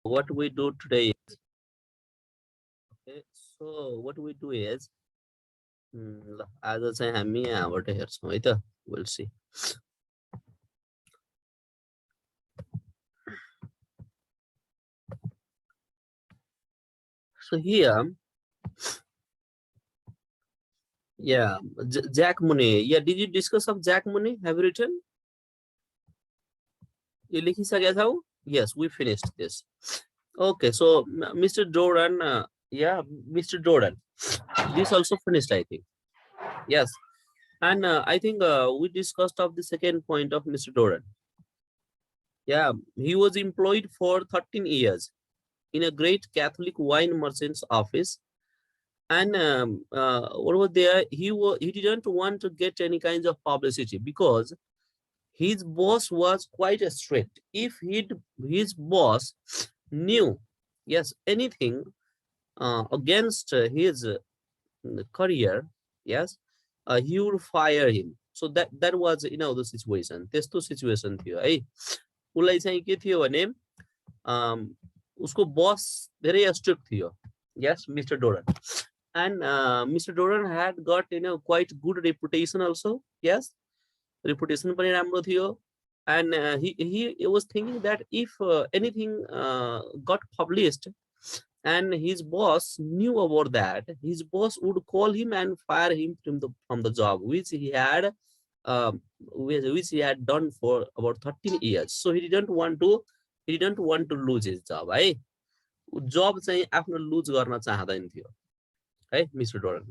what we do today is, okay, so what we do is, आज चाहिँ हामी यहाँबाट हेर्छौँ है त, we'll see. So here, yeah, Jack Money. Yeah, did you discuss of Jack Money? Have you written? You लेखिसकेका छौ? Yes, we finished this. Okay, so Mr. Jordan, yeah, Mr. Jordan, this also finished, I think. Yes, and I think we discussed of the second point of Mr. Jordan. Yeah, he was employed for 13 years in a great Catholic wine merchant's office. And what was there? He didn't want to get any kinds of publicity because his boss was quite strict. If his boss knew, yes, anything against his career, yes, he would fire him. So that was the situation. त्यस्तो situation थियो है. उसलाई चाहिँ के थियो भने उसको बस धेरै स्ट्रिक्ट थियो. Yes, Mr. Doran. And Mr. Doran had got quite good reputation also. Yes, reputation पनि राम्रो थियो. And he was thinking that if anything got published and his boss knew about that, his boss would call him and fire him from the job which he had done for about 13 years. So he didn't want to lose his job. है job चाहिँ आफ्नो loose गर्न चाहदैन थियो है Mr. Doran.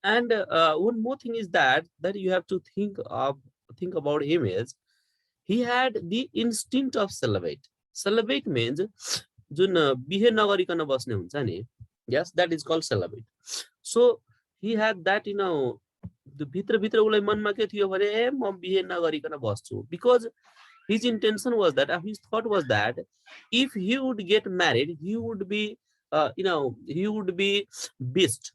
And one more thing is that you have to think about him is he had the instinct of celibate. Celibate means जुन बिहे नगरिकन बस्ने हुन्छ नि, yes, that is called celibate. So he had that भित्र उसलाई मनमा के थियो भने ए म बिहे नगरिकन बस्छु, because his intention was that, his thought was that if he would get married, he would be he would be beast.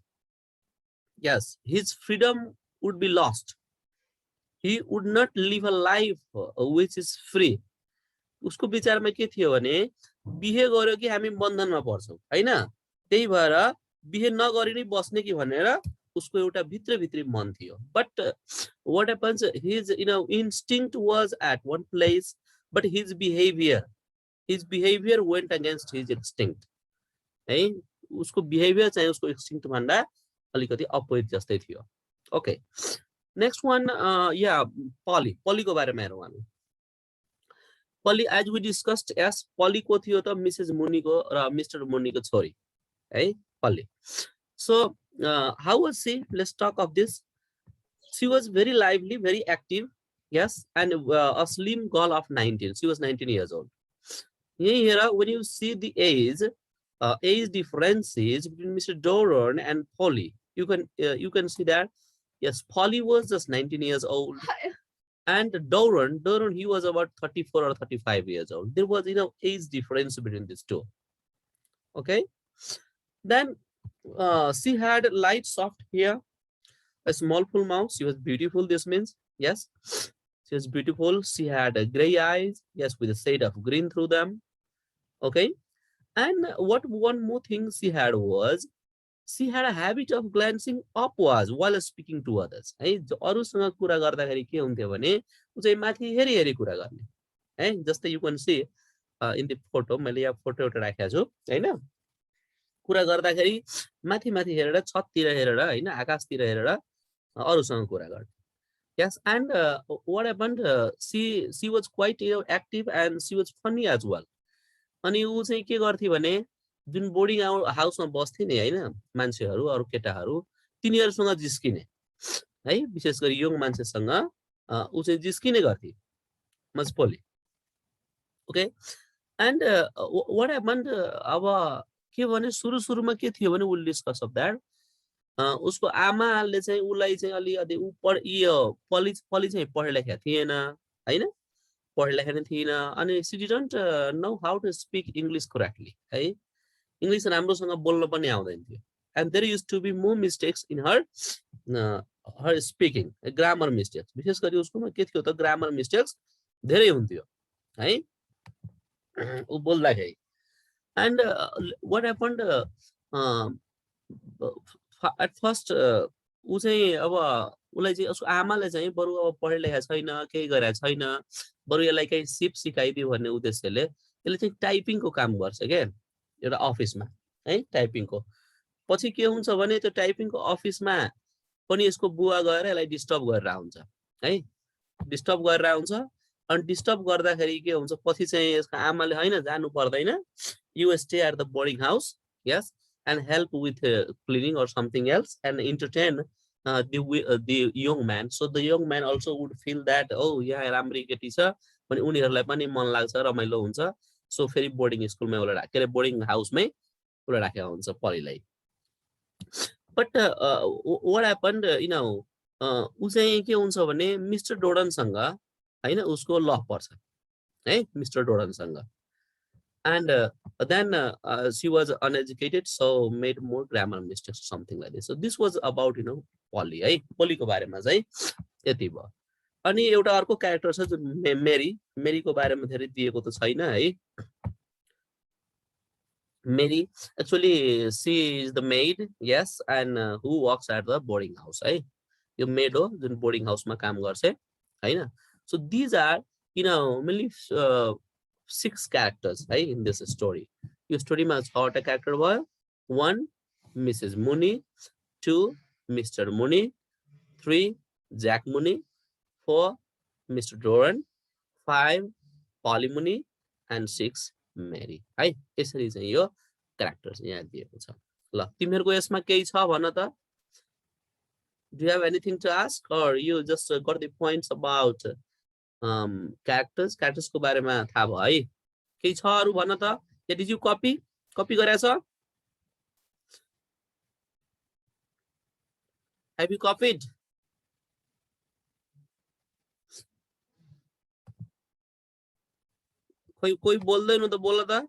Yes, his freedom would be lost. He would not live a life which is free. उसको विचारमा के थियो भने बिहे गर्यो कि हामी बन्धनमा पर्छौं हैन, त्यही भएर बिहे नगरी नै बस्ने कि भनेर उसको एउटा भित्री मन थियो. But what happens, his instinct was at one place, but his behavior went against his instinct. है उसको behavior चाहिँ उसको instinct भन्दा अलिकति अपोजिट जस्तै थियो. Okay, next one, yeah, Polly को बारेमा हेरौँ हामी. Polly, as we discussed, yes, Polly को थियो त Mrs. Muni को र Mr. Muni को छोरी है Polly. So how was she? Let's talk of this. She was very lively, very active, yes, and a slim girl of 19. She was 19 years old. Here, when you see the age differences between Mr. Doran and Polly, you can see that yes, Polly was just 19 years old, and Doran he was about 34 or 35 years old. There was age difference between these two. Okay, then she had light soft hair, a small full mouth. She was beautiful. This means yes, she was beautiful. She had gray eyes, yes, with a shade of green through them. Okay, and one more thing she had was she had a habit of glancing upwards while speaking to others. है अरूसँग कुरा गर्दाखेरि के हुन्थ्यो भने उ चाहिँ माथि हेरी कुरा गर्ने है. जस्तै you can see in the photo, मैले यहाँ फोटो एउटा राखेको छु हैन, कुरा गर्दाखेरि माथि हेरेर छततिर हेरेर हैन आकाशतिर हेरेर अरूसँग कुरा गर्ने. Yes, and what happened, she was quite active and she was funny as well. अनि उ चाहिँ के गर्थ्यो भने जुन बोर्डिङ हाउसमा बस्थे नि हैन मान्छेहरू अरु केटाहरू तिनीहरुसँग जिस्किने है, विशेष गरी यङ मान्छेसँग उ चाहिँ जिस्किने गर्थे मजपोली. ओके, एन्ड व्हाट ह्यापन्ड, अब के भने सुरुमा के थियो भने विल डिस्कस अफ दैट, उसको आमाले चाहिँ उलाई चाहिँ अलिकति ऊपर पली चाहिँ पढे लेखेका थिएन हैन, पढे लेखेन थिएन, अनि she didn't know how to speak English correctly है, इंग्लिश राम्रोसँग बोल्न पनि आउँदैन थियो. And there used to be more mistakes in her speaking, grammar mistakes. विशेष गरी उसकोमा के थियो त ग्रामर मिस्टेक्स धेरै हुन्थ्यो है उ बोल्दाखेरि. And what happened at first ऊ चाहिँ अब उसलाई चाहिँ उसको आमाले चाहिँ बरु अब पढे लेखा छैन केही गरेको छैन बरु यसलाई केही सिप सिकाइदियो भन्ने उद्देश्यले यसले चाहिँ टाइपिङको काम गर्छ के एउटा अफिसमा है टाइपिङको पछि के हुन्छ भने त्यो टाइपिङको अफिसमा पनि यसको बुवा गएर यसलाई डिस्टर्ब गरेर हुन्छ है डिस्टर्ब गरेर हुन्छ अनि डिस्टर्ब गर्दाखेरि के हुन्छ पछि चाहिँ यसको आमाले हैन जानु पर्दैन you stay at the boarding house यस and help with cleaning or something else and entertain the young man. So the young man also would feel that oh yeah राम्री केटी छ भने उनीहरुलाई पनि मन लाग्छ रमाइलो हुन्छ सो फेरि बोर्डिङ स्कुलमै उलाई राखेर बोर्डिङ हाउसमै उलाई राखेको हुन्छ पढिलाई but what happened you know उ चाहिँ के हुन्छ भने मिस्टर डोडन सँग हैन उसको लभ पर्छ है मिस्टर डोडन सँग and then she was uneducated so made more grammar mistakes something like this so this was about Polly है पोली को बारेमा चाहिँ यति भयो अनि एउटा अर्को क्यारेक्टर छ जुन मेरी को बारेमा धेरै दिएको त छैन है Mary actually she is the maid yes and who works at the boarding house है यो मेड हो जुन बोर्डिङ हाउसमा काम गर्छ हैन so these are mainly 6 characters right in this story your story ma 6 ta character भयो 1 Mrs Mooney 2 Mr Mooney 3 Jack Mooney 4 Mr Doran 5 Polly Mooney and 6 Mary है यसरी चाहिँ यो characters यहाँ दिएको छ ल तिमीहरुको यसमा केही छ भन त do you have anything to ask or you just got the points about characters को बारेमा थाहा भयो है केही छ अरु भन त did you copy गरेछ have you copied कोही बोल्दैन त बोल त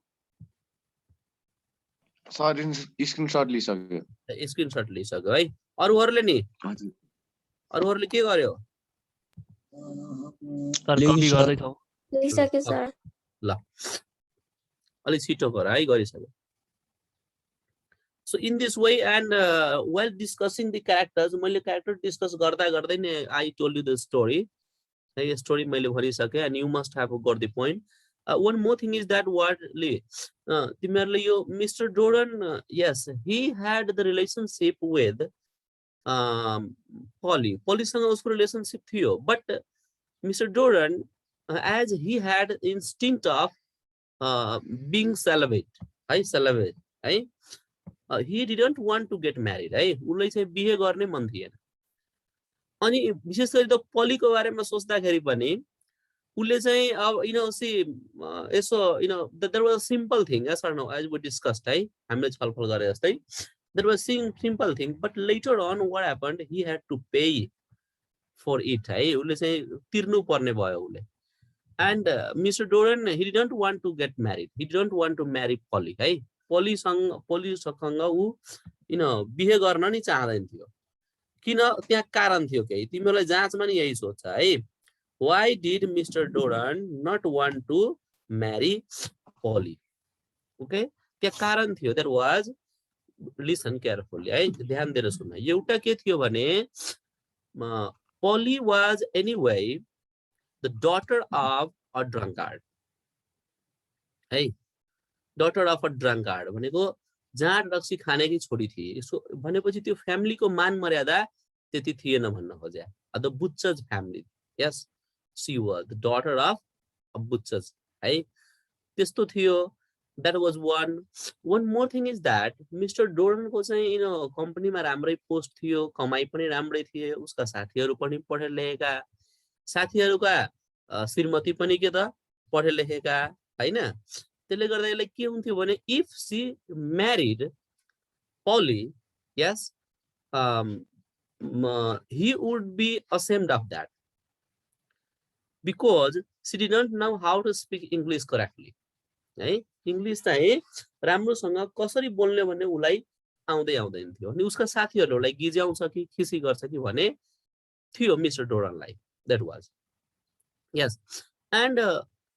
सर स्क्रिनशट लिइसक्यो स्क्रिनशट लिइसक्यो है अरुहरुले नि हजुर अरुहरुले के गर्यो कपी गर्दै छौ लिइसके सर ल अलि छिटो गर है गरिसक्यो so in this way and while discussing the characters मैले character discuss गर्दा गर्दै नै I told you the story है story मैले भनिसके and you must have got the point one more thing is that what तिमीहरुले यो Mr Doran yes he had the relationship with Polly सँग उसको relationship थियो but Mr Doran as he had instinct of being celibate है he didn't want to get married है उलाई चाहिँ बिहे गर्ने मन थिएन अनि विशेष गरी त पलीको बारेमा सोच्दाखेरि पनि उले चाहिँ अब सी यसो there was a simple thing as or no as we discussed है हामीले छलफल गरे जस्तै there was simple thing but later on what happened he had to pay for it है उले चाहिँ तिर्नु पर्ने भयो उले and Mr Doran he didn't want to get married he didn't want to marry Polly है पोली सँग उ बिहे गर्न नि चाहदैन थियो किन त्यहाँ कारण थियो केही तिमीलाई जाँचमा नि यही सोध्छ है why did Mr Doran not want to marry Polly okay त्यहाँ कारण थियो there was listen carefully है ध्यान दिएर सुन्न एउटा के थियो भने Polly was anyway the daughter of a drunkard है daughter of a drunkard भनेको जाँड रक्सी खाने की छोडी थिए सो भनेपछि त्यो फ्यामिलीको मान मर्यादा त्यति थिएन भन्न खोजे the butcher's family yes she was the daughter of a butchers है त्यस्तो थियो that was one more thing is that Mr Doran को चाहिँ कम्पनीमा राम्रै पोस्ट थियो कमाई पनि राम्रै थिए उसका साथीहरु पनि पढे लेखेका साथीहरुका श्रीमती पनि के त पढे लेखेका हैन त्यसले गर्दा यसले के हुन्थ्यो भने if she married Polly yes he would be ashamed of that because she didn't know how to speak English correctly है इंग्लिश चाहिँ राम्रोसँग कसरी बोल्ने भन्ने उलाई आउँदैन थियो अनि उसका साथीहरुलाई गिज्याउँछ कि खिसी गर्छ कि भने थियो mister डोरनलाई that was yes and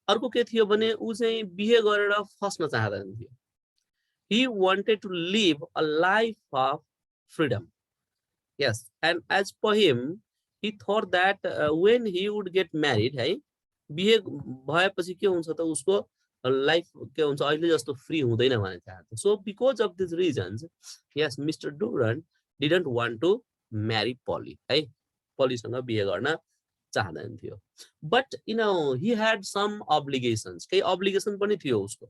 अर्को के थियो भने उ चाहिँ बिहे गरेर फस्न चाहदैन थियो he wanted to live a life of freedom. Yes, and as per him, he thought that when he would get married, है बिहे भएपछि के हुन्छ त उसको लाइफ के हुन्छ अहिले जस्तो फ्री हुँदैन भन्ने चाहन्थ्यो. So because of these reasons, yes, Mr. Durant didn't want to marry Polly, है पोलीसँग बिहे गर्न चाहदैन थियो. But you know, he had some obligations. केही obligation पनि थियो उसको.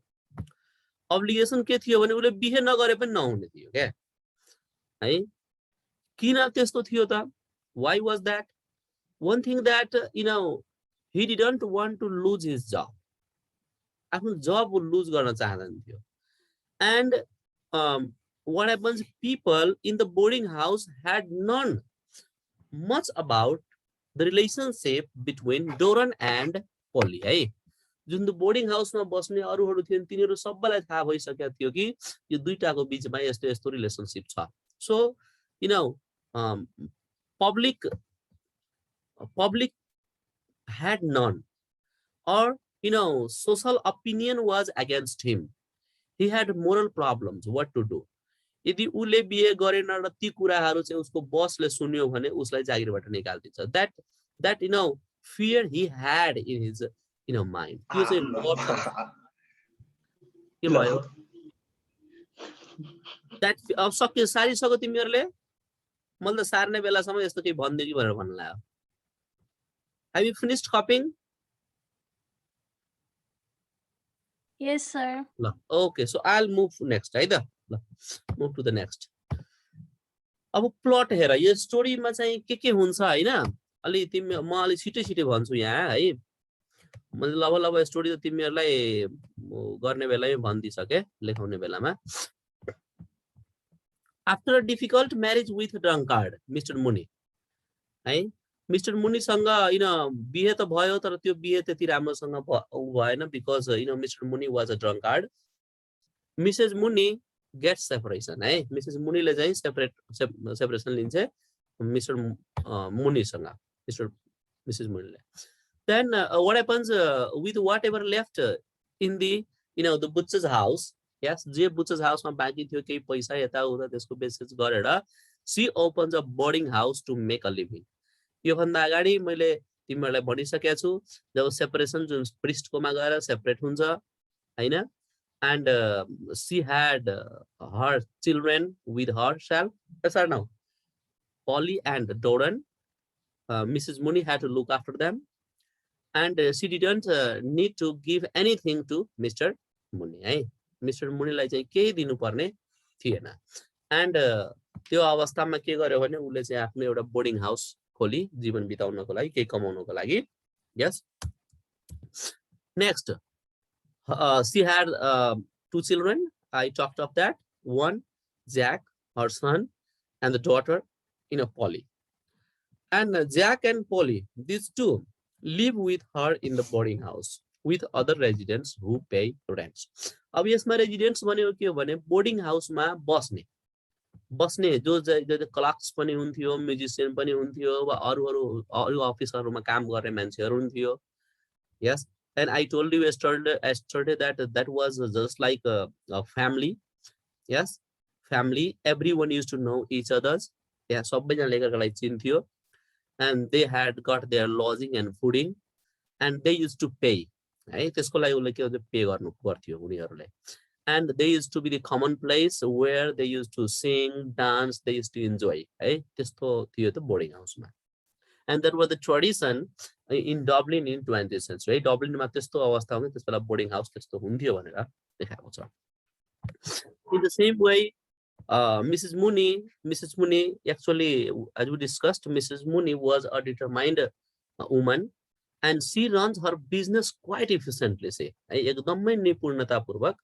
Obligation के थियो भने उले बिहे नगरे पनि नहुने थियो के है. किन त्यस्तो थियो त? Why was that? One thing that you know, he didn't want to lose his job. आफ्नो job lose गर्न चाहदैन थियो. And what happens, people in the boarding house had known much about the relationship between Doran and Polly, है. जुन the boarding हाउसमा बस्ने अरूहरू थिए तिनीहरू सबैलाई थाहा भइसकेको थियो कि यो दुईटाको बीचमा यस्तो यस्तो रिलेसनशिप छ. So you know, public had none, or you know, social opinion was against him. He had moral problems, what to do. यदि उले बिहे गरेन र ती कुराहरू चाहिँ उसको बसले सुन्यो भने उसलाई जागिरबाट निकाल्दिन्छ. That you know, fear he had in his you know mind. त्यो चाहिँ के भयो? That सक्यो सारिसक्यो तिमीहरूले? मैले त सार्ने बेलासम्म यस्तो केही भन्दियो कि भनेर भन्नु लाग्यो. Have you finished copying? Yes, sir. Okay, so I'll move next, है त. Move to the next. अब प्लट हेर, यो स्टोरीमा चाहिँ के हुन्छ हैन? अलि तिमी म अलि छिटै भन्छु यहाँ है. मैले लब स्टोरी त तिमीहरूलाई गर्ने बेलामै भन्दिसके लेखाउने बेलामा. After a difficult marriage with a drunkard, Mr. Mooney, है मिस्टर मुनीसँग बिहे त भयो तर त्यो बिहे त्यति राम्रोसँग भएन because mister Mooney was a drunkard. Missus Mooney get separation, है. मिसेस मुनीले चाहिँ सेपरेसन लिन्छ मिस्टर मुनीसँग, मिसेस मुनीले. Then what happens with whatever left in the the butcher's house? Yes, जे butcher's house मा बाँकी थियो केही पैसा यता उता त्यसको बेसिस गरेर she opens a boarding house to make a living. यो भन्दा अगाडि मैले तिमीहरूलाई भनिसकेको छु जब सेपरेसन जुन प्रिस्टकोमा गएर सेपरेट हुन्छ हैन, and she had her children with herself. Yes or no? Polly and Doran. Mrs. Mooney had to look after them, and she didn't need to give anything to Mr. Mooney, है. Mr. Mooney लाई चाहिँ केही दिनुपर्ने थिएन. And त्यो अवस्थामा के गर्यो भने उले चाहिँ आफ्नो एउटा बोर्डिङ हाउस खोली जीवन बिताउनको लागि, केही कमाउनको लागि. Yes. Next, she had 2 children. I talked of that. One, Jack, her son, and the daughter, Polly. And Jack and Polly, these two, live with her in the boarding house with other residents who pay rents. अब यसमा रेजिडेन्ट्स भनेको के हो भने boarding हाउसमा बस्ने जो clerks पनि हुन्थ्यो, म्युजिशियन पनि हुन्थ्यो, वा अरू अफिसहरुमा काम गर्ने मान्छेहरु हुन्थ्यो. Yes, and I told you yesterday that was just like a family. Yes, family. Everyone used to know each other's. Yeah, सबैजनाले एकअर्कालाई चिन्थ्यो, and they had got their lodging and fooding, and they used to pay. है, त्यसको लागि उले के pay गर्नु पर्थ्यो उनीहरुले. And they used to be the common place where they used to sing, dance, they used to enjoy. है, त्यस्तो थियो त बोर्डिङ हाउसमा. And that was the tradition in Dublin in 20th century. Dublin मा त्यस्तो अवस्था हुन्थ्यो, त्यसबेला बोर्डिङ हाउस त्यस्तो हुन्थ्यो भनेर देखाएको छ. In the same way, Mrs. Mooney, actually, as we discussed, Mrs. Mooney was a determined woman, and she runs her business quite efficiently. Say, एकदमै निपुणतापूर्वक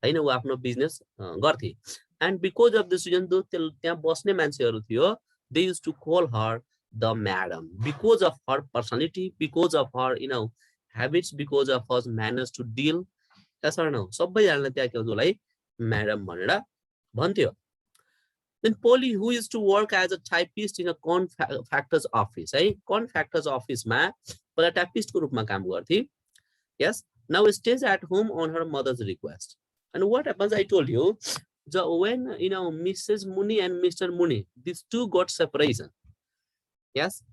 हैन उ आफ्नो बिजनेस गर्थे. And because of this reason, त्यहाँ बस्ने मान्छेहरु थियो, they used to call her the madam, because of her personality, because of her habits, because of her manners to deal. Yes or no? सबैजनाले त्यहाँ के उसलाई madam भनेर भन्थ्यो. Then Polly, who used to work as a typist in a contractor's office, है, contractor's office मा पहिला typist को रूपमा काम गर्थे. Yes, now stays at home on her mother's request. And what happens, I told you, when Mrs. Mooney and Mr. Mooney, these two got separation. Yes,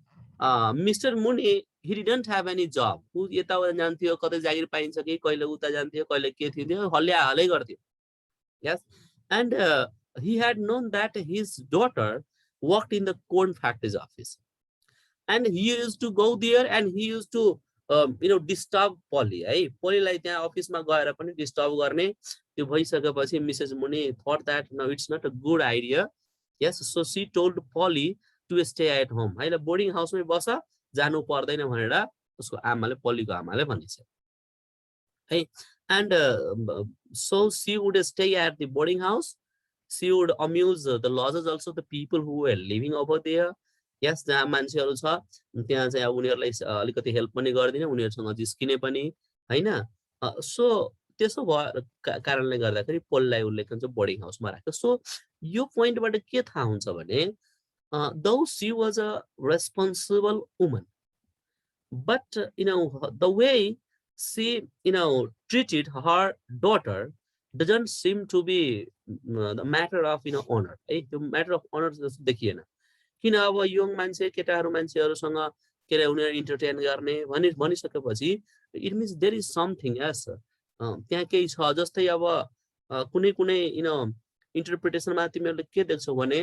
Mr. Mooney, he didn't have any job. ऊ यताउता जान्थ्यो, कतै जागिर पाइन्छ कि कहिले उता जान्थ्यो, कहिले के थियो, हल्ल्या हालै गर्थ्यो. Yes, and he had known that his daughter worked in the corn factory's office, and he used to go there and he used to disturb Polly. है पोलीलाई त्यहाँ अफिसमा गएर पनि डिस्टर्ब गर्ने. त्यो भइसकेपछि Mrs Muni thought that no, it's not a good idea. Yes, so she told Polly to stay at home. है ल बोर्डिङ हाउसमै बस, जानु पर्दैन भनेर उसको आमाले, पोलीको आमाले भनिन्छ है. And so she would stay at the boarding house. She would amuse the lodgers, also the people who were living over there. Yes, जहाँ मान्छेहरू छ त्यहाँ चाहिँ उनीहरूलाई अलिकति हेल्प पनि गर्दिने, उनीहरूसँग जिस्किने पनि हैन. सो त्यसो भयो कारणले गर्दाखेरि पोललाई उसले के भन्छ बोर्डिङ हाउसमा राख्यो. सो यो पोइन्टबाट के थाहा हुन्छ भने though she was a responsible woman, but the way she treated her daughter doesn't seem to be the matter of honor. है त्यो matter of honor जस्तो देखिएन. किन अब यङ मान्छे केटाहरू मान्छेहरूसँग के अरे उनीहरू इन्टरटेन गर्ने भनिसकेपछि it means there is something else. त्यहाँ केही छ. जस्तै अब कुनै कुनै इन्टरप्रिटेसनमा तिमीहरूले के देख्छौ भने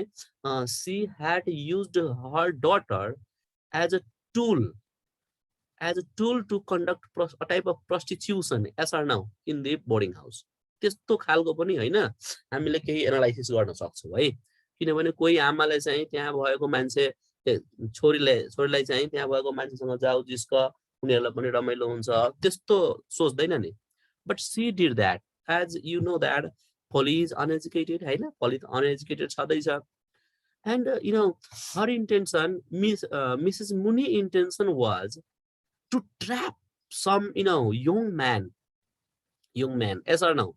she had used her daughter as a tool to conduct a type of prostitution as are now in the boarding house. त्यस्तो खालको पनि होइन हामीले केही एनालाइसिस गर्न सक्छौँ है. किनभने कोही आमाले चाहिँ त्यहाँ भएको मान्छे छोरीलाई चाहिँ त्यहाँ भएको मान्छेसँग जाऊ जिस्क, उनीहरूलाई पनि रमाइलो हुन्छ त्यस्तो सोच्दैन नि. But she did that. As you know that Polly is uneducated होइन, पोली अनएजुकेटेड छँदैछ. And her intention missus Mooney intention was to trap some young man as are now.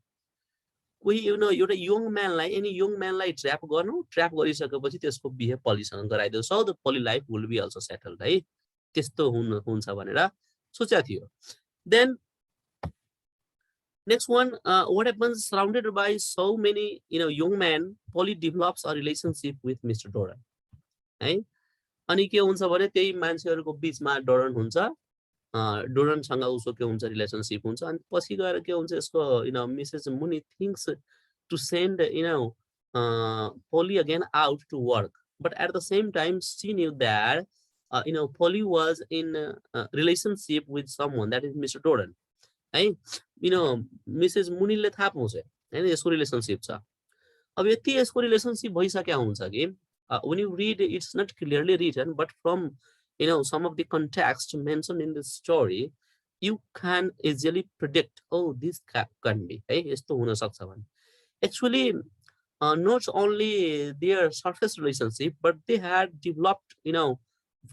कोही एउटा यङ म्यानलाई यङ म्यानलाई ट्र्याप गरिसकेपछि त्यसको बिहे पोलीसँग गराइदियो. So the Polly life will be also settled. है त्यस्तो हुन्छ भनेर सोचेको थियो. Then next one, what happens surrounded by so many young men, Polly develops a relationship with Mr. Doran. है अनि के हुन्छ भने त्यही मान्छेहरूको बीचमा डोरन हुन्छ. डोरनसँग उसको के हुन्छ रिलेसनशिप हुन्छ. अनि पछि गएर के हुन्छ यसको Mrs Mooney thinks to send Polly again out to work, but at the same time she knew that Polly was in a relationship with someone, that is Mr. Doran. है मिसेस मुनीले थाहा पाउँछ हैन यसको रिलेसनशिप छ. अब यति यसको relationship भइसक्या हुन्छ कि when you read, it's not clearly written, but from some of the context mentioned in the story, you can easily predict, oh, this can be. है यस्तो हुन सक्छ भने. Actually, not only their surface relationship, but they had developed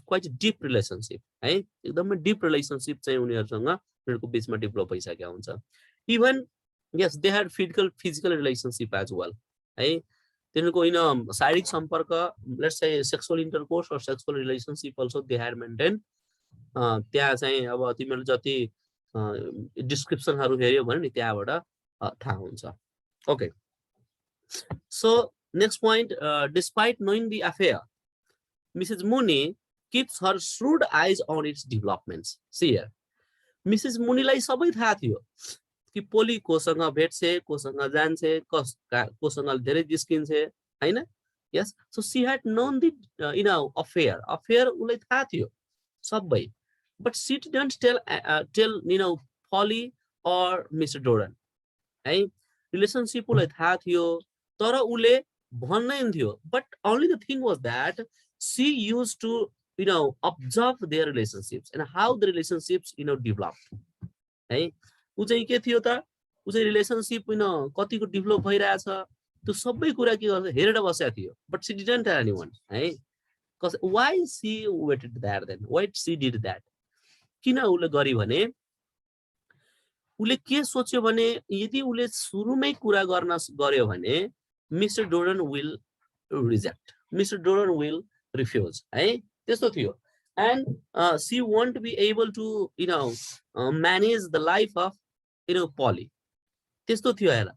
quite a deep relationship. है एकदमै deep relationship चाहिँ उनीहरुसँग उनीहरुको बीचमा डेभलप भइसक्या हुन्छ. Even yes, they had physical relationship as well. है तिनीहरुको शारीरिक सम्पर्क, let's say sexual intercourse or sexual relationship also they had maintained. त्यहाँ चाहिँ अब तिमीहरुले जति डिस्क्रिप्सनहरु हेर्यो भने नि त्यहाँबाट थाहा हुन्छ. Okay, so next point, despite knowing the affair, Mrs. Mooney keeps her shrewd eyes on its developments. See here, Mrs. Mooney लाई सबै थाहा थियो कि पोली कोसँग भेट्छे, कोसँग जान्छे, कोसँग धेरै जिस्किन्छे हैन. Yes, so she had known the affair उलाई थाहा थियो सबै, but she didn't tell Polly or Mr. Doran. है रिलेशनशिप उलाई थाहा थियो तर उले भन्दैन थियो. But only the thing was that she used to observe their relationships and how the relationships developed. है उ चाहिँ के थियो त, उ चाहिँ रिलेशनशिप कतिको डेभलप भइरहेछ त्यो सबै कुरा के गर्छ हेरेर बसेको थियो. But she didn't tell anyone. है why she waited that then, why she did that, किन उले गरी भने उले के सोच्यो भने यदि उले सुरुमै कुरा गर्न गर्यो भने mister Doran will reject, mister Doran will refuse. है त्यस्तो थियो. And she won't be able to manage the life of Polly. त्यस्तो थियो हेर.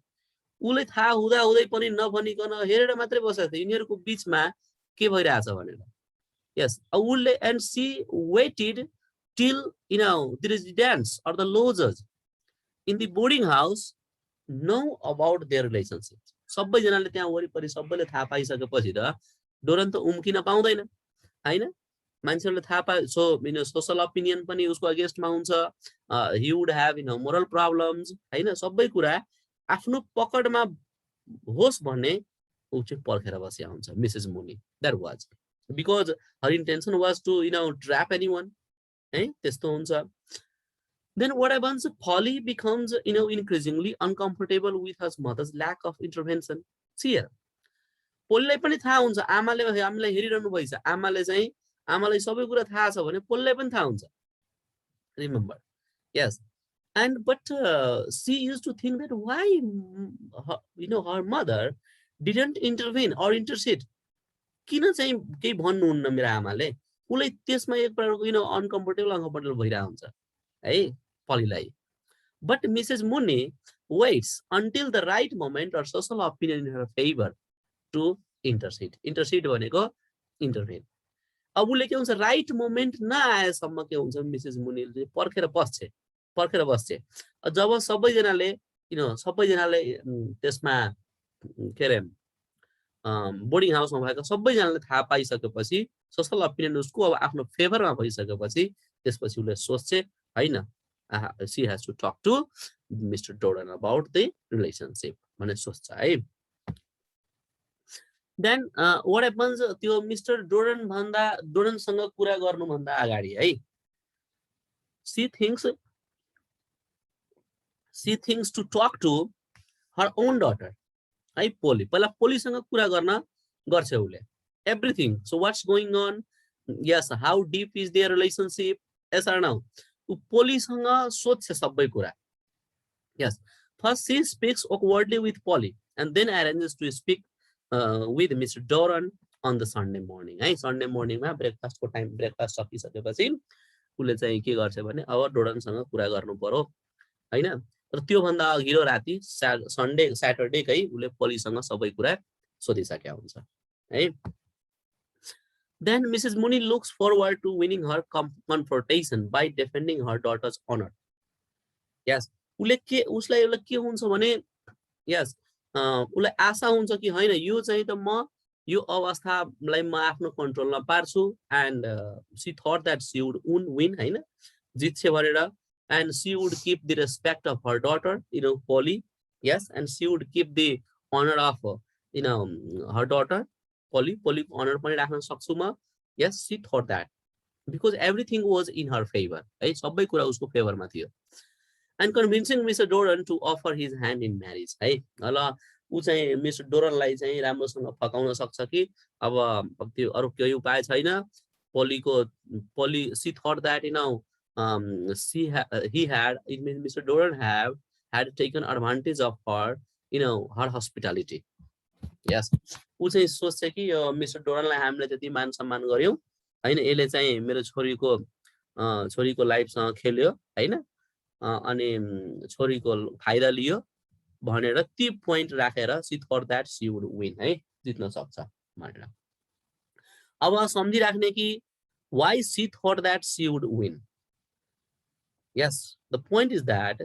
उसले थाहा हुँदा हुँदै पनि नभनिकन हेरेर मात्रै बसेको थियो यिनीहरूको बीचमा के भइरहेछ भनेर yes उसले and she waited till the residents or the lodgers in the boarding house know about their relationship सबैजनाले त्यहाँ वरिपरि सबैले थाहा पाइसकेपछि त डोरन त उम्किन पाउँदैन हैन मान्छेहरूले थाहा पाए सो सोशल ओपिनियन पनि उसको अगेन्स्टमा हुन्छ he would have moral problems हैन सबै कुरा आफ्नो पकडमा होस् भन्ने उ चाहिँ पर्खेर बसेको हुन्छ Mrs Muni that was because her intention was to trap anyone है त्यस्तो हुन्छ then what happens Polly becomes increasingly uncomfortable with her mother's lack of intervention see here पोललाई पनि थाहा हुन्छ आमाले हामीलाई हेरिरहनु भइछ आमालाई सबै कुरा थाहा छ भने पोललाई पनि थाहा हुन्छ remember yes and but she used to think that why her mother didn't intervene or intercede किन चाहिँ केही भन्नुहुन्न मेरो आमाले उलाई त्यसमा एक प्रकारको अनकम्फर्टेबल भइरहेको हुन्छ है पलिलाई but Mrs. Mooney waits until the right moment or social opinion in her favor to intercede भनेको intervene अब उसले के हुन्छ राइट मोमेन्ट नआएसम्म के हुन्छ मिसेस मुनीले पर्खेर बस्छ जब सबैजनाले त्यसमा के रे बोर्डिङ हाउसमा भएको सबैजनाले थाहा पाइसकेपछि सोशल ओपिनियन उसको अब आफ्नो फेभरमा भइसकेपछि त्यसपछि उसले सोच्छ हैन she has to talk to Mr. Doran about the relationship भने सोच्छ है then what happens त्यो मिस्टर डोरनसँग कुरा गर्नु भन्दा अगाडि है she thinks to talk to her own daughter है पोली पहिला पोलीसँग कुरा गर्न गर्छ उले everything so what's going on yes how deep is their relationship yes or no उ पोलीसँग सोध्छ सबै कुरा yes first she speaks awkwardly with Polly and then arranges to speak with Mr. Doran on the Sunday morning है Sunday morning मा ब्रेकफास्टको time breakfast सकिसकेपछि उले चाहिँ के गर्छ भने अब डोरनसँग कुरा गर्नु पर्यो हैन र त्यो भन्दा अघिल्लो राति सन्डे सैटरडे कै उले पोलीसँग सबै कुरा सोधिसकेको हुन्छ है Then Mrs. Mooney looks forward to winning her confrontation by defending her daughter's honor. Yes, उसलाई के हुन्छ भने yes उसलाई आशा हुन्छ कि हैन यो चाहिँ त म यो अवस्थालाई म आफ्नो कन्ट्रोलमा पार्छु and she thought that she would win हैन जित्छ भनेर and she would keep the respect of her daughter Polly yes and she would keep the honor of her daughter Polly honor पनि राख्न सक्छु म yes she thought that because everything was in her favor है सबै कुरा उसको फेभरमा थियो and convincing Mr. Doran to offer his hand in marriage है ल उ चाहिँ मिस्टर डोरनलाई चाहिँ राम्रोसँग फकाउन सक्छ कि अब त्यो अरु केही उपाय छैन पोली she thought that Mr. Doran had taken advantage of her her hospitality yes उ चाहिँ सोच्छ कि मिस्टर डोरनलाई हामीले त्यति मान सम्मान गर्यौं हैन यसले चाहिँ मेरो छोरीको लाइफसँग खेल्यो हैन अनि छोरीको फाइदा लियो भनेर ती पोइन्ट राखेर she thought that she would win है जित्न सक्छ भनेर अब सम्झिराख्ने कि why she thought that she would win yes the point is that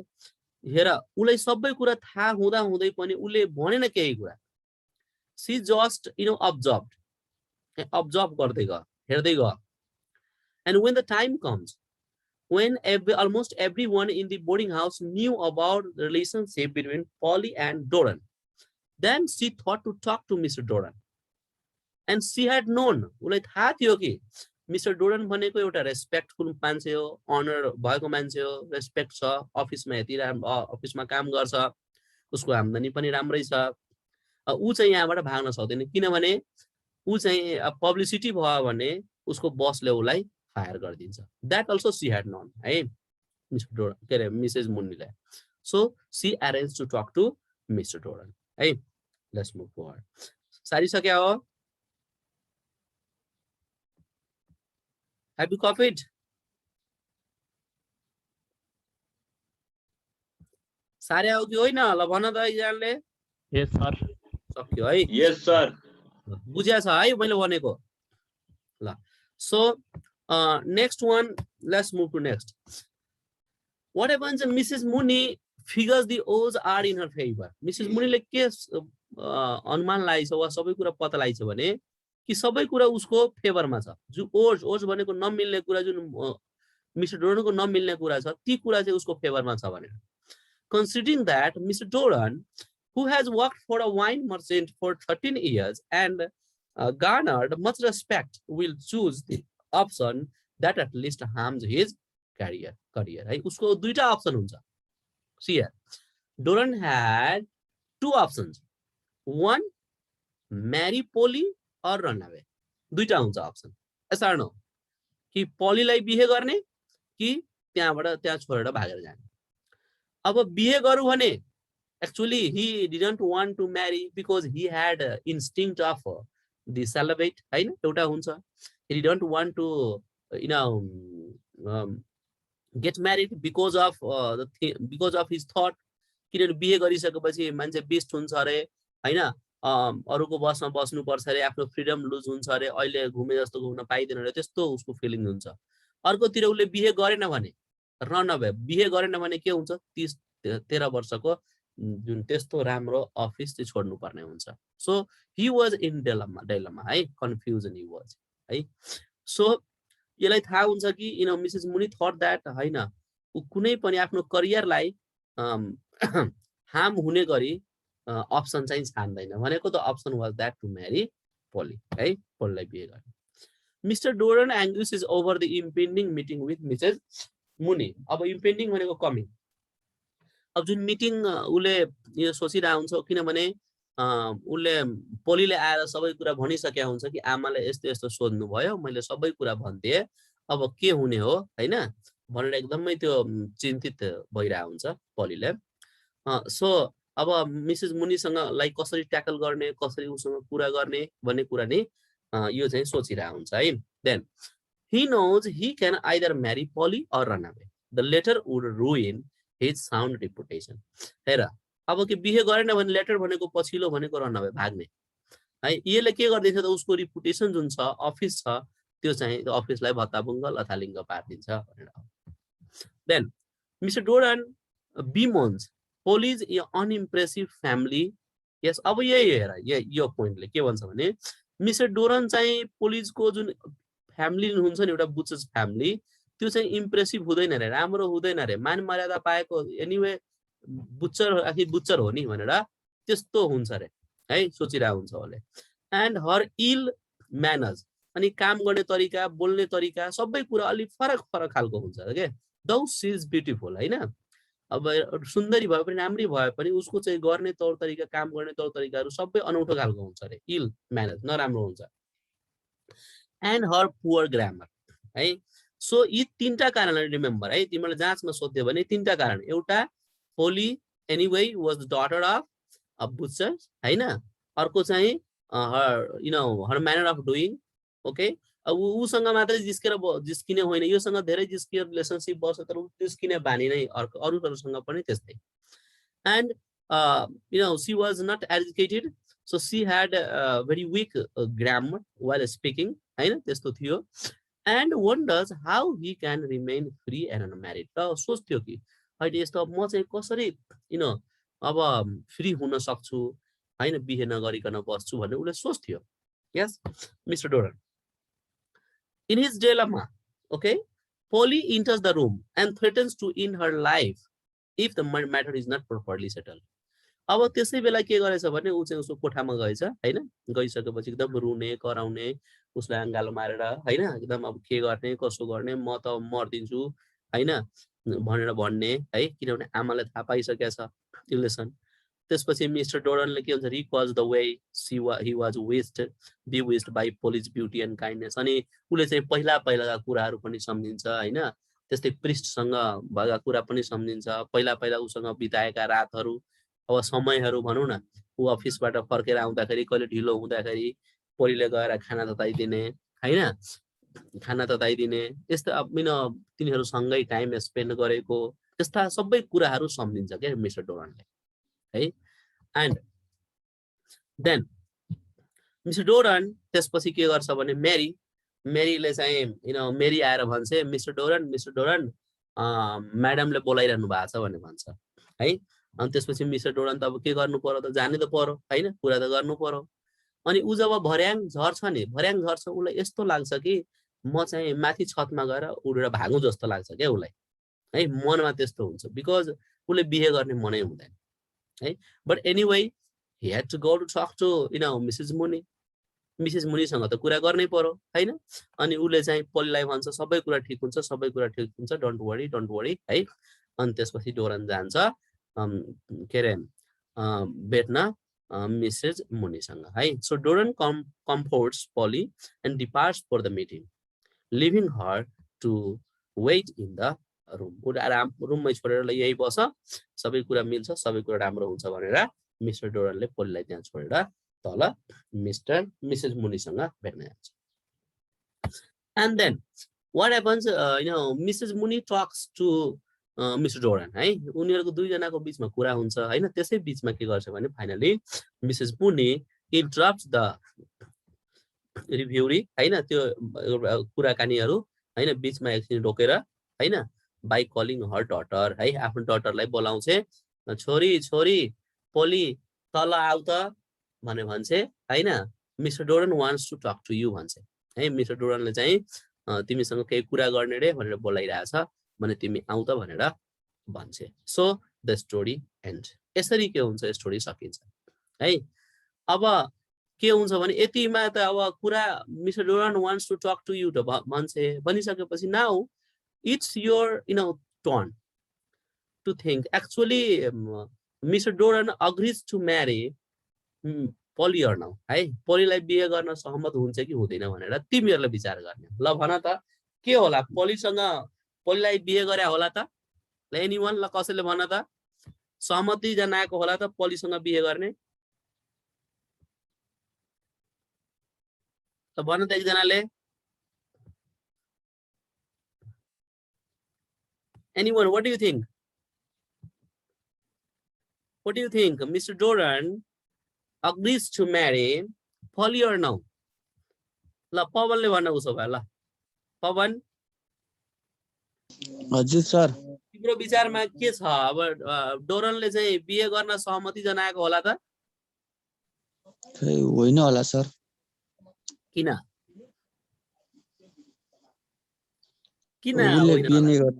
हेर उलाई सबै कुरा थाहा हुँदा हुँदै पनि उले भनेन केही कुरा she just observed गर्दै गयो हेर्दै गयो and when the time comes when almost everyone in the boarding house knew about the relationship between Polly and Doran then she thought to talk to Mr. Doran and she had known उलाई थाहा थियो कि mister डोरन भनेको एउटा respectful मान्छे हो honour भएको मान्छे हो रेस्पेक्ट छ अफिसमा यति अफिसमा काम गर्छ उसको आम्दानी पनि राम्रै छ उ चाहिँ यहाँबाट भाग्न सक्दैन किनभने उ चाहिँ पब्लिसिटी भयो भने उसको बसले उलाई फायर गरिदिन्छ that also she had known है मिस्टर डोरन के रे मिसेस मुनीले so she arrange to talk to mister Doran है लेट्स मुभ फरवर्ड सारी सक्या हो Have you copied? सारे हो कि होइन ल भन त एकजनाले Yes, sir. सक्यो है Yes, sir. बुझ्या छ है मैले भनेको ल so next one let's move to next what happens Mrs. Muni figures the odds are in her favor Mrs. Muni ले के अनुमान लगाइछ वा सबै कुरा पत्ता लगाइछ भने कि सबै कुरा उसको फेभरमा छ जो ओड्स भनेको नमिल्ने कुरा जुन मिस्टर डोरनको नमिल्ने कुरा छ ती कुरा चाहिँ उसको फेभरमा छ भनेर considering that Mr. Doran who has worked for a wine merchant for 13 years and garnered much respect will choose the option that at least harms his career है उसको दुईटा अप्सन हुन्छ see here Doran had two options one marry Polly or run away दुईटा हुन्छ option yes or no कि पोलीलाई बिहे गर्ने कि त्यहाँबाट त्यहाँ छोडेर भागेर जाने अब बिहे गरौँ भने actually he didn't want to marry because he had instinct of the celibate हैन एउटा हुन्छ he didn't want to get married because of because of his thought किनभने बिहे गरिसकेपछि मान्छे बिस्ट हुन्छ अरे हैन अरूको बसमा बस्नु पर्छ अरे आफ्नो फ्रीडम लुज हुन्छ अरे अहिले घुमे जस्तो घुम्न पाइदैन अरे त्यस्तो उसको फिलिङ हुन्छ अर्कोतिर उसले बिहे गरेन भने रन अवे बिहे गरेन भने के हुन्छ 30-13 वर्षको जुन त्यस्तो राम्रो अफिस चाहिँ छोड्नु पर्ने हुन्छ so he was in dilemma है कन्फ्युजन ही वाज है सो यसलाई थाहा हुन्छ कि मिसेस मुनी थट दैट हैन उ कुनै पनि आफ्नो करियरलाई हार्म हुने गरी अप्सन चाहिँ छान्दैन भनेको त option was that to marry Polly है पोलीलाई बिहे गर्ने mister Doran angers is over the impending meeting with missus Mooney अब इम्पेन्डिङ भनेको कमिङ अब जुन मिटिङ उले यो सोचिरहेको हुन्छ किनभने उले पोलीले आएर सबै कुरा भनिसकेको हुन्छ कि आमाले यस्तो यस्तो सोध्नु भयो मैले सबै कुरा भन्दिए अब के हुने हो हैन भनेर एकदमै त्यो चिन्तित भइरहेको हुन्छ पोलीले सो अब मिसेस मुनीसँग लाइक कसरी ट्याकल गर्ने कसरी उसँग कुरा गर्ने भन्ने कुरा नै यो चाहिँ सोचिरहेको हुन्छ है then he knows he can either marry Polly or run away the latter would ruin his sound reputation हेर अब के बिहे गरेन भने लेटर भनेको पछिल्लो भनेको रन अवे भाग्ने है यसले के गर्दैछ त उसको रिपुटेसन जुन छ अफिस छ त्यो चाहिँ अफिसलाई भत्ताभुङ्ग लथालिङ्ग पार्दिन्छ भनेर देन मिस्टर डोरन बिमोन्स पोलिज अनइम्प्रेसिभ फ्यामिली यस अब यही हेर यो पोइन्टले के भन्छ भने मिस्टर डोरन चाहिँ पोलिजको जुन फ्यामिली हुन्छ नि एउटा बुचर्स फ्यामिली त्यो चाहिँ इम्प्रेसिभ हुँदैन रे राम्रो हुँदैन रे मान मर्यादा पाएको एनीवे बुच्चर आखिर बुच्चर हो नि भनेर त्यस्तो हुन्छ रे है सोचिरहेको हुन्छ उसले एन्ड हर इल म्यानर्स अनि काम गर्ने तरिका बोल्ने तरिका सबै कुरा अलि फरक फरक खालको हुन्छ के दौ सी इज ब्युटिफुल हैन अब सुन्दरी भए पनि राम्री भए पनि उसको चाहिँ गर्ने तौर तरिका काम गर्ने तौर तरिकाहरू सबै अनौठो खालको हुन्छ रे इल म्यानर्स नराम्रो हुन्छ एन्ड हर पुअर ग्रामर है सो यी तीनटा कारणले रिमेम्बर है तिमीले जाँचमा सोध्यो भने तीनटा कारण एउटा Polly anyway was the daughter of a butcher हैन अर्को चाहिँ her manner of doing okay अब उसँग मात्रै जिस्किने होइन योसँग धेरै जिस्किएर रिलेसनशिप बस्छ तर जिस्किने बानी नै अरूसँग पनि त्यस्तै and she was not educated so she had very weak grammar while speaking हैन त्यस्तो थियो and wonders how he can remain free and unmarried र सोच्थ्यो कि अहिले यस्तो म चाहिँ कसरी अब फ्री हुन सक्छु हैन बिहे नगरिकन बस्छु भन्ने उसले सोच्थ्यो yes mister Doran in his dilemma okay Polly enters the room and threatens to end her life if the matter is not properly settled अब त्यसै बेला के गरेछ भने ऊ चाहिँ उसको कोठामा गएछ हैन गइसकेपछि एकदम रुने कराउने उसलाई अङ्गालो मारेर हैन एकदम अब के गर्ने कसो गर्ने म त मर्दिन्छु हैन भनेर भन्ने है किनभने आमाले थाहा पाइसकेको छ रिलेसन त्यसपछि मिस्टर डोरनले के हुन्छ recalls the way he was wished by Polly's beauty and kindness अनि उसले चाहिँ पहिलाका कुराहरू पनि सम्झिन्छ हैन त्यस्तै पृष्ठसँग भएका कुरा पनि सम्झिन्छ पहिला उसँग बिताएका रातहरू अब समयहरू भनौँ न ऊ अफिसबाट फर्केर आउँदाखेरि कहिले ढिलो हुँदाखेरि पोलीले गएर खाना तताइदिने हैन खाना तताइदिने यस्तो तिनीहरूसँगै टाइम स्पेन्ड गरेको त्यस्ता सबै कुराहरू सम्झिन्छ क्या मिस्टर डोरनले है एन्ड देन मिस्टर डोरन त्यसपछि के गर्छ भने मेरीले चाहिँ मेरी आएर भन्छ मिस्टर डोरन म्याडमले बोलाइरहनु भएको छ भनेर भन्छ है। अनि त्यसपछि मिस्टर डोरन त अब के गर्नु पर्यो त जानै त पर्यो हैन, कुरा त गर्नु पर्यो। अनि उ जब भर्याङ झर्छ उसलाई यस्तो लाग्छ कि म चाहिँ माथि छतमा गएर उडेर भागौँ जस्तो लाग्छ क्या उसलाई है, मनमा त्यस्तो हुन्छ बिकज उसले बिहे गर्ने मनै हुँदैन है। But anyway he had to go to talk to missus मुनीसँग त कुरा गर्नै पर्यो हैन। अनि उसले चाहिँ पोलीलाई भन्छ सबै कुरा ठिक हुन्छ डोन्ट वरी है। अनि त्यसपछि डोरन जान्छ के अरे भेट्न मिसेस मुनीसँग है। So Doran comforts Polly and departs for the meeting, leaving her to wait in the room. रुममै छोडेर ल यही बस, सबै कुरा मिल्छ, सबै कुरा राम्रो हुन्छ भनेर मिस्टर डोरनले पोलीलाई त्यहाँ छोडेर तल मिसेस मुनीसँग भेट्न जान्छ। And then what happens, Mrs. Mooney talks to Mr. Doran है। उनीहरुको दुईजनाको बीचमा कुरा हुन्छ हैन। त्यसै बीचमा के गर्छ भने finally Mrs Muni interrupts the रिभ्युरी हैन, त्यो कुराकानीहरु हैन बीचमा एकछिन रोकेर हैन, by calling her daughter है, आफ्नो डटरलाई बोलाउँछे, छोरी पोली तल आउ त भने भन्छे हैन। Mister Doran wants to talk to you भन्छे है। मिस्टर डोरनले चाहिँ तिमीसँग केही कुरा गर्ने रे भनेर बोलाइरहेछ भने तिमी आउ त भनेर भन्छे। So the story and. यसरी के हुन्छ, स्टोरी सकिन्छ है। अब के हुन्छ भने यतिमा त अब कुरा mister Doran wants to talk to you त भन्छे, भनिसकेपछि now it's your turn to think actually mister Doran agrees to marry Polly or now है। पोलीलाई बिहे गर्न सहमत हुन्छ कि हुँदैन भनेर तिमीहरुले विचार गर्ने। ल भन त के होला, पोलीलाई बिहे गरे होला त? ल एनीवन, ल कसैले भन त सहमति जनाएको होला त पोलीसँग बिहे गर्ने? त भन त एकजनाले। Anyone, what do you think? What do you think? Mr. Doran agrees to marry Polly or no? ल पवनले भन्न उसो भए। ल पवन, हजुर सर। तिम्रो विचारमा के छ? अब डोरनले चाहिँ बिहे गर्न सहमति जनाएको होला त? खै होइन होला सर। किन उसले होइन बिहे नै होला? गर्छ।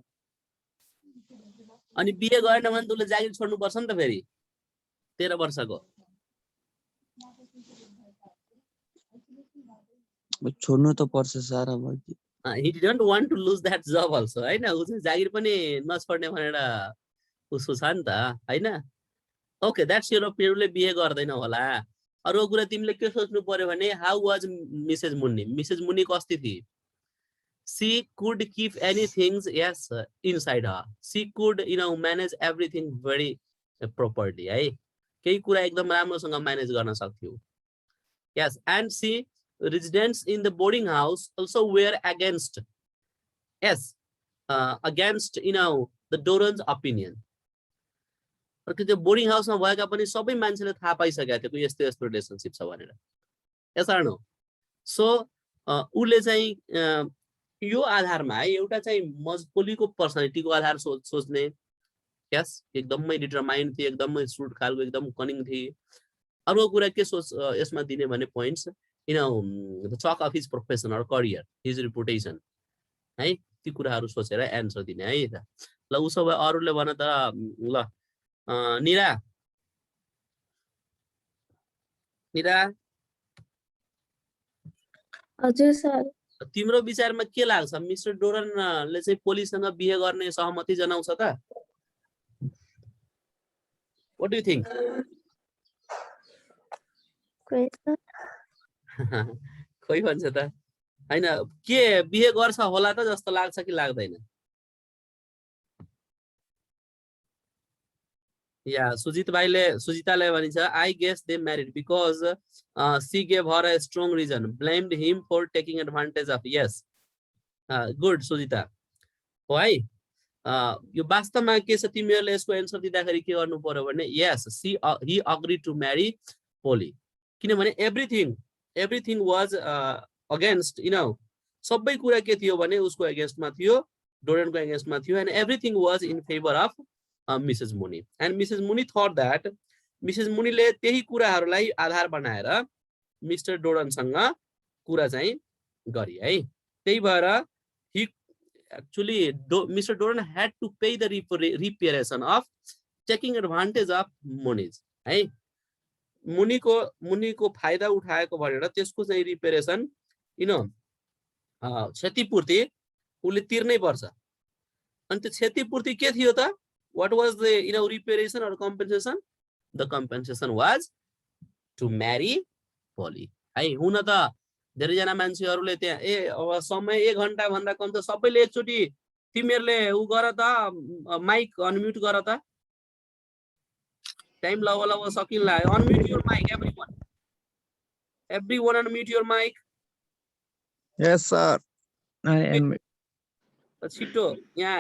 अनि बिहे गरेन भने त उसले जागिर छोड्नु पर्छ नि त फेरि 13 वर्षको। छोड्नु त पर्छ सर। अब he didn't want to lose that job also हैन। उ चाहिँ जागिर पनि नछोड्ने भनेर उसको छ नि त हैन। Okay, that's your opinion. उसले बिहे गर्दैन होला। अरु कुरा तिमीले के सोच्नु पर्यो भने हाउ वाज मिसेस मुनी कस्ती थिए? she could keep anything, yes, inside her. she could manage everything very properly है। केही कुरा एकदम राम्रोसँग म्यानेज गर्न सक्थ्यो। yes, and she residents in the boarding house also were against the Doran's opinion। त्यो boarding हाउसमा भएका पनि सबै मान्छेले थाहा पाइसकेका थियो कि यस्तो यस्तो रिलेसनशिप छ भनेर। यस आर नो? सो उले चाहिँ यो आधारमा है एउटा चाहिँ पोलीको पर्सनालिटीको आधार सोच्ने। यस, एकदमै डिटरमाइन्ड थिए, एकदमै स्टुड खालको, एकदम कनिङ थिए। अरु कुरा के यसमा दिने भने points the talk of his profession or career, his reputation है, ती कुराहरु सोचेर एन्सर दिने है त। ल उसो भए अरुले भन त। ल निरा हजुर सर। तिम्रो विचारमा के लाग्छ, मिस्टर डोरनले चाहिँ पोलीसँग बिहे गर्ने सहमति जनाउँछ त? What do you think? खोइ भन्छ त हैन, के बिहे गर्छ होला त जस्तो लाग्छ कि लाग्दैन? या सुजिताले भनिन्छ I guess they married because she gave her a strong reason, blamed him for taking advantage of। yes, good Sujita हो है। यो वास्तवमा के छ, तिमीहरुले यसको एन्सर दिँदाखेरि के गर्नु पर्यो भने yes, he agreed to marry Polly किनभने everything was against, सबै कुरा के थियो भने उसको अगेन्स्टमा थियो, डोरेनको अगेन्स्टमा थियो, and everything was in favor of Mrs. Mooney. And Mrs. Mooney thought that Mrs. Mooneyले त्यही कुराहरूलाई आधार बनाएर मिस्टर डोरनसँग कुरा चाहिँ गरे है। त्यही भएर he actually Mr. Doran had to pay the reparation of taking advantage of Mooney's है। मुनीको फाइदा उठाएको भनेर त्यसको चाहिँ रिपेरेसन क्षतिपूर्ति उसले तिर्नै पर्छ। अनि त्यो क्षतिपूर्ति के थियो त? What was the reparation or compensation? The compensation was to marry Polly है। हुन त धेरैजना मान्छेहरूले त्यहाँ अब समय 1 घण्टा भन्दा कम छ, सबैले एकचोटि तिमीहरूले उ गर त, माइक अनम्युट गर त, टाइम लव सकिन्ला। Unmute your mic everyone unmute your mic. Yes, sir. I am. छिटो यहाँ